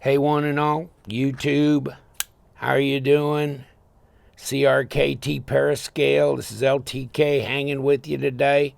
Hey, one and all, YouTube, how are you doing? CRKT Parascale, this is LTK hanging with you today.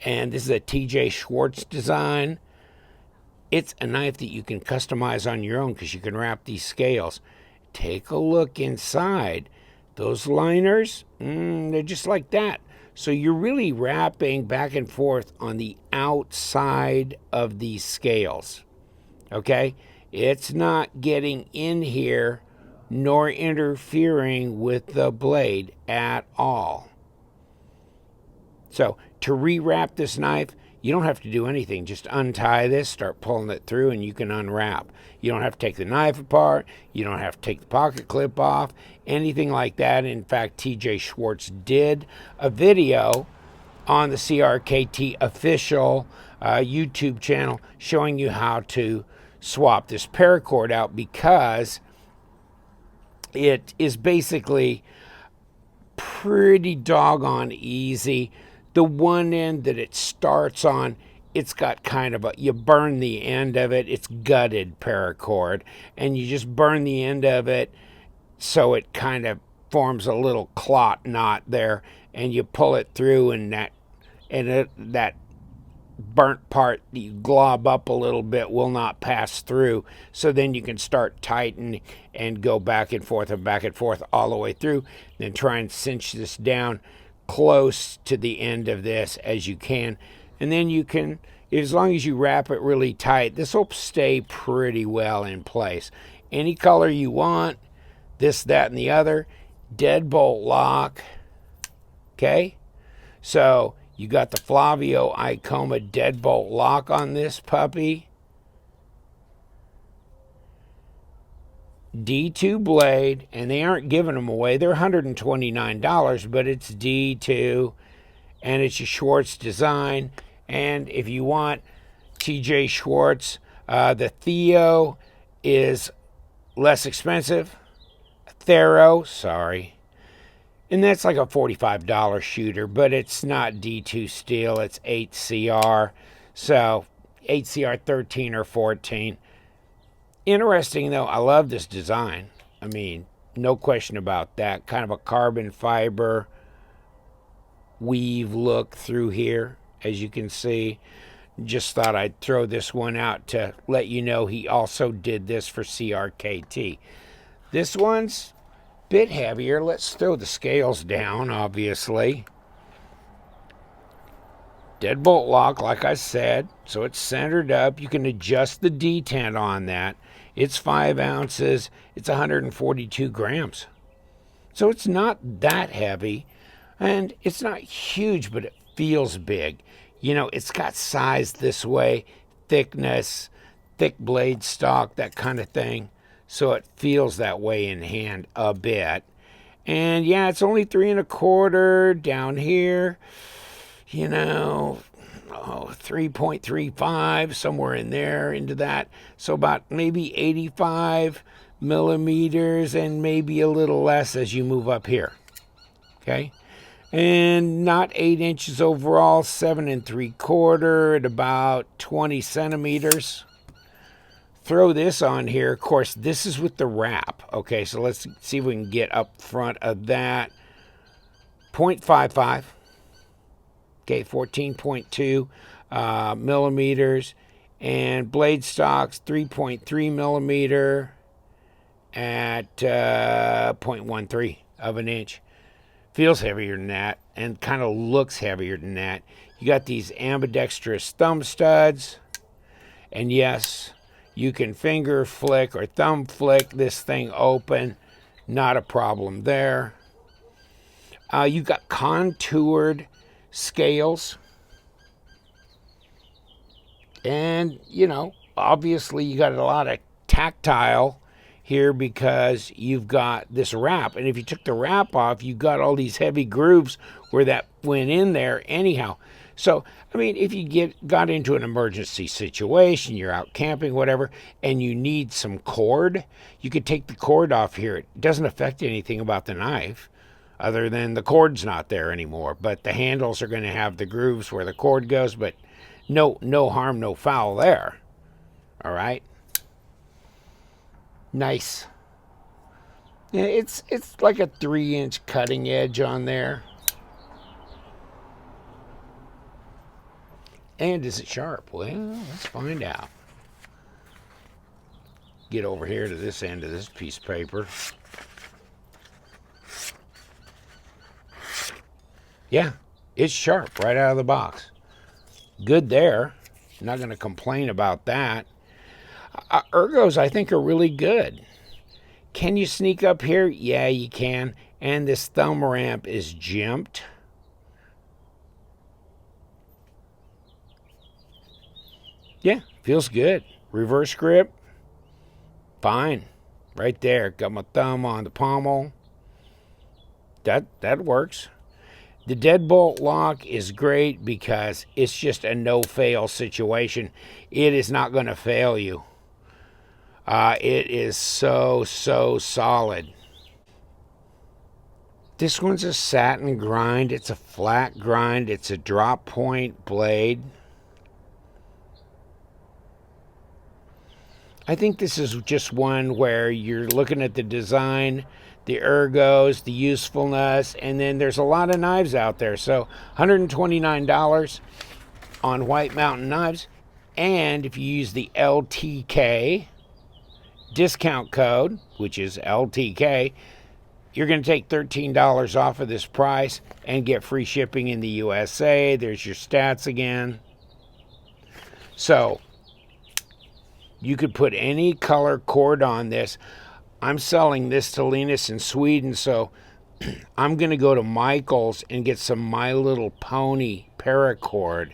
And this is a TJ Schwarz design. It's a knife that you can customize on your own because you can wrap these scales. Take a look inside. Those liners, they're just like that. So you're really wrapping back and forth on the outside of these scales. Okay? It's not getting in here nor interfering with the blade at all. So to rewrap this knife, you don't have to do anything. Just untie this, start pulling it through, and you can unwrap. You don't have to take the knife apart. You don't have to take the pocket clip off, anything like that. In fact, TJ Schwarz did a video on the CRKT official YouTube channel showing you how to swap this paracord out, because it is basically pretty doggone easy. The one end that it starts on, it's got kind of you burn the end of it. It's gutted paracord, and you just burn the end of it so it kind of forms a little clot knot there, and you pull it through, and that burnt part that you glob up a little bit will not pass through. So then you can start tightening and go back and forth all the way through. Then try and cinch this down close to the end of this as you can. And then you can, as long as you wrap it really tight, this will stay pretty well in place. Any color you want, this, that, and the other. Deadbolt lock. Okay? So you got the Flavio Icoma deadbolt lock on this puppy. D2 blade, and they aren't giving them away. They're $129, but it's D2, and it's a Schwarz design. And if you want TJ Schwarz, the Theo is less expensive. Thero, sorry. And that's like a $45 shooter, but it's not D2 steel. It's 8CR. So 8CR 13 or 14. Interesting, though. I love this design. I mean, no question about that. Kind of a carbon fiber weave look through here, as you can see. Just thought I'd throw this one out to let you know he also did this for CRKT. This one's bit heavier. Let's throw the scales down, obviously. Deadbolt lock, like I said, so it's centered up. You can adjust the detent on that. It's 5 ounces. It's 142 grams. So it's not that heavy, and it's not huge, but it feels big. You know, it's got size this way, thickness, thick blade stock, that kind of thing. So it feels that way in hand a bit. And yeah, it's only 3 1/4 down here. You know, 3.35, somewhere in there into that. So about maybe 85 millimeters, and maybe a little less as you move up here. Okay. And not 8 inches overall, 7 3/4 at about 20 centimeters. Throw this on here. Of course, this is with the wrap. Okay, so let's see if we can get up front of that. 0.55. Okay, 14.2 millimeters. And blade stocks, 3.3 millimeter at 0.13 of an inch. Feels heavier than that, and kind of looks heavier than that. You got these ambidextrous thumb studs. And yes, you can finger flick or thumb flick this thing open. Not a problem there. You got contoured scales. And, you know, obviously you got a lot of tactile here because you've got this wrap. And if you took the wrap off, you got all these heavy grooves where that went in there anyhow. So, I mean, if you got into an emergency situation, you're out camping, whatever, and you need some cord, you could take the cord off here. It doesn't affect anything about the knife other than the cord's not there anymore. But the handles are going to have the grooves where the cord goes, but no harm, no foul there. All right? Nice. Yeah, it's like a 3-inch cutting edge on there. And is it sharp? Well, let's find out. Get over here to this end of this piece of paper. Yeah, it's sharp right out of the box. Good there. Not going to complain about that. Ergos, I think, are really good. Can you sneak up here? Yeah, you can. And this thumb ramp is jimped. Yeah, feels good. Reverse grip, fine. Right there. Got my thumb on the pommel. That works. The Deadbolt lock is great because it's just a no-fail situation. It is not going to fail you. It is so solid. This one's a satin grind. It's a flat grind. It's a drop point blade. I think this is just one where you're looking at the design, the ergos, the usefulness, and then there's a lot of knives out there. So $129 on White Mountain Knives. And if you use the LTK discount code, which is LTK, you're going to take $13 off of this price and get free shipping in the USA. There's your stats again. So you could put any color cord on this. I'm selling this to Linus in Sweden, so I'm going to go to Michael's and get some My Little Pony paracord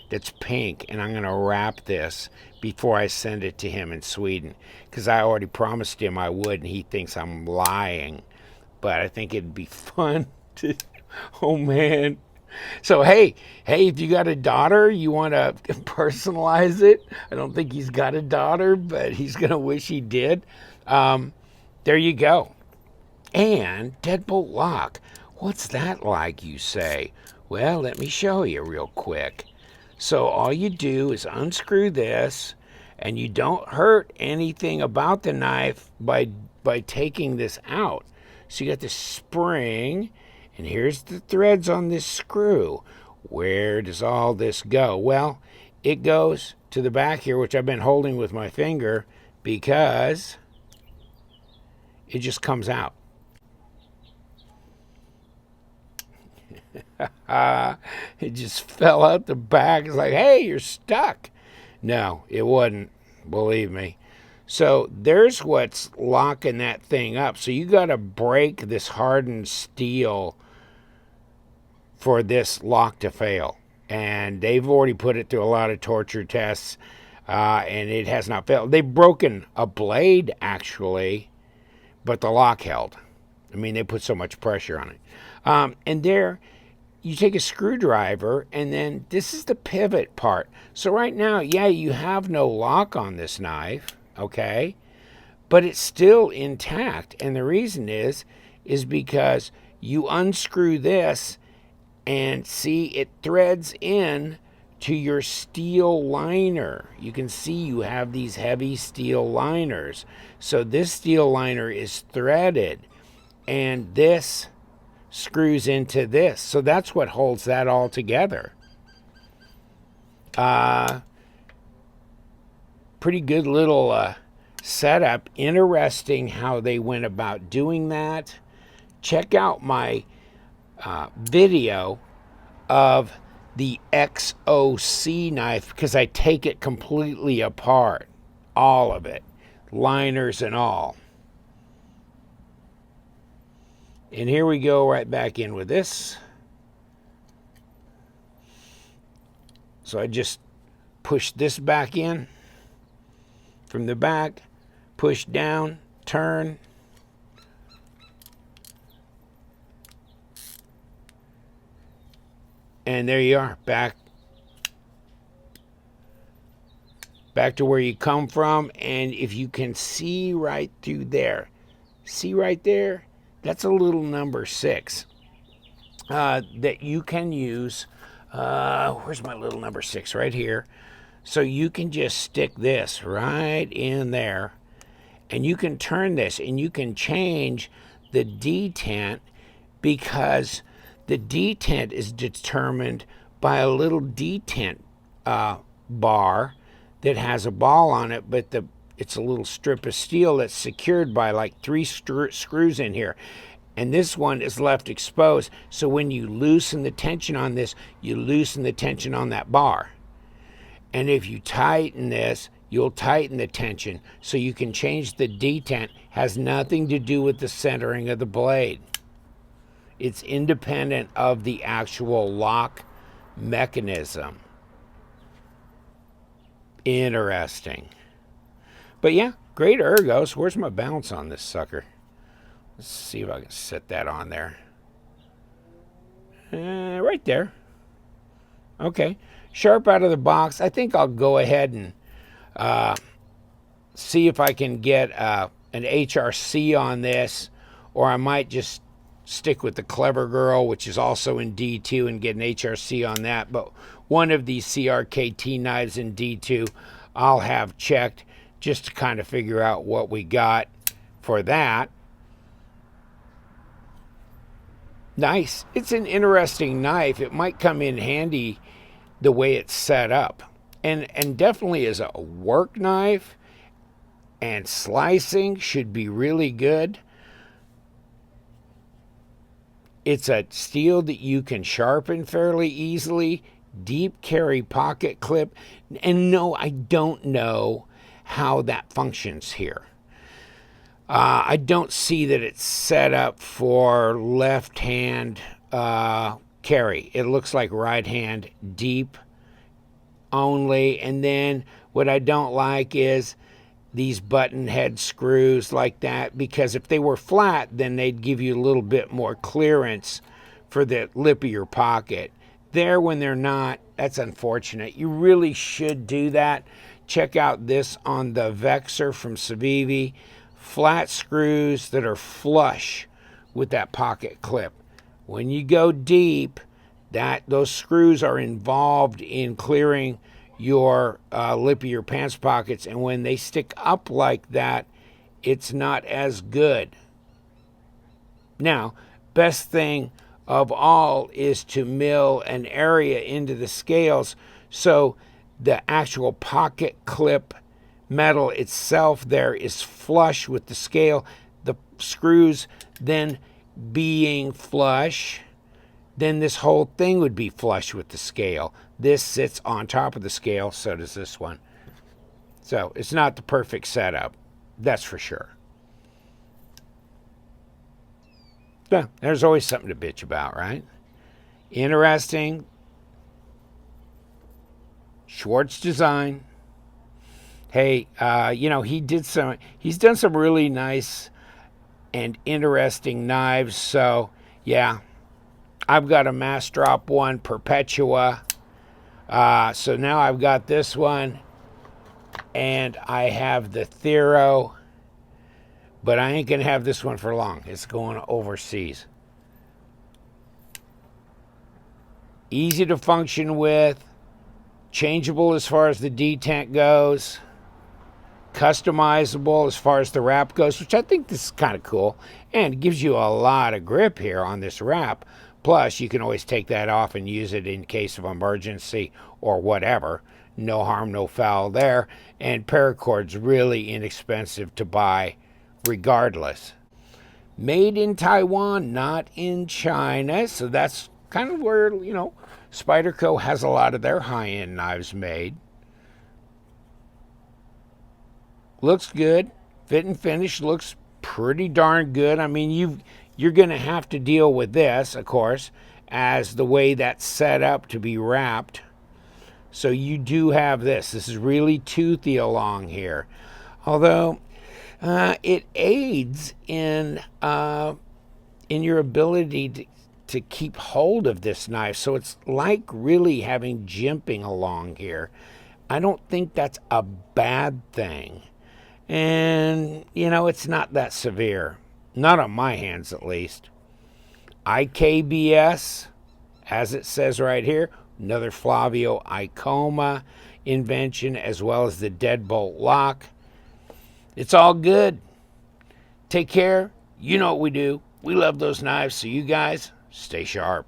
that's pink, and I'm going to wrap this before I send it to him in Sweden, because I already promised him I would, and he thinks I'm lying. But I think it'd be fun to, oh man. So, hey, if you got a daughter, you want to personalize it. I don't think he's got a daughter, but he's going to wish he did. There you go. And Deadbolt lock. What's that like, you say? Well, let me show you real quick. So all you do is unscrew this, and you don't hurt anything about the knife by taking this out. So you got this spring, and here's the threads on this screw. Where does all this go? Well, it goes to the back here, which I've been holding with my finger, because it just comes out. It just fell out the back. It's like, hey, you're stuck. No, it wasn't, believe me. So there's what's locking that thing up. So you got to break this hardened steel for this lock to fail. And they've already put it through a lot of torture tests, and it has not failed. They've broken a blade, actually, but the lock held. I mean, they put so much pressure on it. And there, you take a screwdriver, and then this is the pivot part. So right now, yeah, you have no lock on this knife, okay? But it's still intact. And the reason is because you unscrew this, and see, it threads in to your steel liner. You can see you have these heavy steel liners. So this steel liner is threaded, and this screws into this. So that's what holds that all together. Pretty good little setup. Interesting how they went about doing that. Check out my video of the XOC knife, because I take it completely apart. All of it. Liners and all. And here we go right back in with this. So I just push this back in from the back, push down, turn. And there you are, back to where you come from. And if you can see right through there, see right there? That's a little number 6 that you can use. Where's my little number 6? Right here. So you can just stick this right in there, And you can turn this and you can change the detent, because the detent is determined by a little detent bar that has a ball on it, but it's a little strip of steel that's secured by like 3 screws in here. And this one is left exposed. So when you loosen the tension on this, you loosen the tension on that bar. And if you tighten this, you'll tighten the tension. So you can change the detent. Has nothing to do with the centering of the blade. It's independent of the actual lock mechanism. Interesting. But yeah, great ergos. Where's my balance on this sucker? Let's see if I can set that on there. Right there. Okay. Sharp out of the box. I think I'll go ahead and see if I can get an HRC on this, or I might just stick with the Clever Girl, which is also in D2, and get an HRC on that. But one of these CRKT knives in D2 I'll have checked just to kind of figure out what we got for that. Nice. It's an interesting knife. It might come in handy the way it's set up. And definitely as a work knife, and slicing should be really good. It's a steel that you can sharpen fairly easily. Deep carry pocket clip. And no, I don't know how that functions here. I don't see that it's set up for left hand carry. It looks like right hand deep only. And then what I don't like is these button head screws like that, because if they were flat, then they'd give you a little bit more clearance for the lip of your pocket. There, when they're not, that's unfortunate. You really should do that. Check out this on the Vexor from Civivi. Flat screws that are flush with that pocket clip. When you go deep, those screws are involved in clearing your lip of your pants pockets, and when they stick up like that, it's not as good. Now, best thing of all is to mill an area into the scales so the actual pocket clip metal itself there is flush with the scale. The screws then being flush, then this whole thing would be flush with the scale. This sits on top of the scale, so does this one. So it's not the perfect setup, that's for sure. Yeah, there's always something to bitch about, right? Interesting. Schwarz design. Hey, you know, he's done some really nice and interesting knives. So yeah, I've got a Mass Drop 1 Perpetua. So now I've got this one, and I have the Thero, but I ain't gonna have this one for long. It's going overseas. Easy to function with, changeable as far as the detent goes, customizable as far as the wrap goes, which I think this is kind of cool, and it gives you a lot of grip here on this wrap. Plus, you can always take that off and use it in case of emergency or whatever. No harm, no foul there. And paracord's really inexpensive to buy regardless. Made in Taiwan, not in China. So that's kind of where, you know, Spyderco has a lot of their high-end knives made. Looks good. Fit and finish looks pretty darn good. I mean, you're going to have to deal with this, of course, as the way that's set up to be wrapped. So you do have this. This is really toothy along here. Although it aids in your ability to keep hold of this knife. So it's like really having jimping along here. I don't think that's a bad thing. And, you know, it's not that severe. Not on my hands, at least. IKBS, as it says right here, another Flavio Icoma invention, as well as the Deadbolt lock. It's all good. Take care. You know what we do. We love those knives, so you guys stay sharp.